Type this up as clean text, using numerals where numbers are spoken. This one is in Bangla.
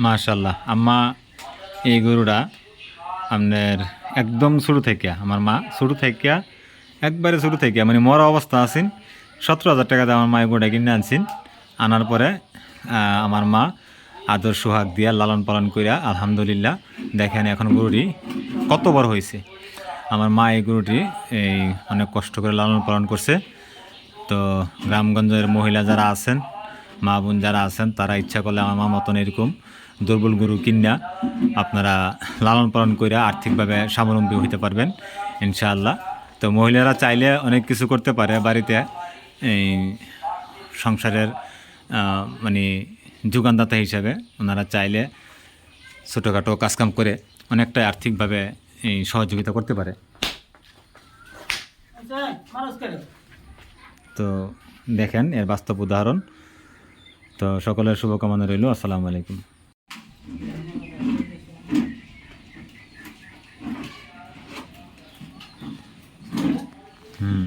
মাশাল্লাহ আম্মা এই গরুটা আপনার একদম শুরু থেকে আমার মা শুরু থেকে একবারে শুরু থেকে মানে মরা অবস্থা আছেন 17,000 টাকা দিয়ে আমার মা এই গরুটা কিনে আনছেন। আনার পরে আমার মা আদর সোহাগ দিয়া লালন পালন করিয়া আলহামদুলিল্লাহ দেখেন এখন গরুটি কত বড় হয়েছে। আমার মা এই গরুটি এই অনেক কষ্ট করে লালন পালন করছে। তো গ্রামগঞ্জের মহিলা যারা আছেন মা বোন যারা আছেন তারা ইচ্ছা করলে আমার মা মতন এরকম দুর্বল গরু কিনা আপনারা লালন পালন করে আর্থিকভাবে স্বাবলম্বী হতে পারবেন ইনশাআল্লাহ। তো মহিলারা চাইলে অনেক কিছু করতে পারে বাড়িতে, এই সংসারের মানে যোগানদাতা হিসাবে ওনারা চাইলে ছোটোখাটো কাজকাম করে অনেকটাই আর্থিকভাবে এই সহযোগিতা করতে পারে। তো দেখেন এর বাস্তব উদাহরণ। তো সকলের শুভকামনা রইল। আসসালামু আলাইকুম। হুম।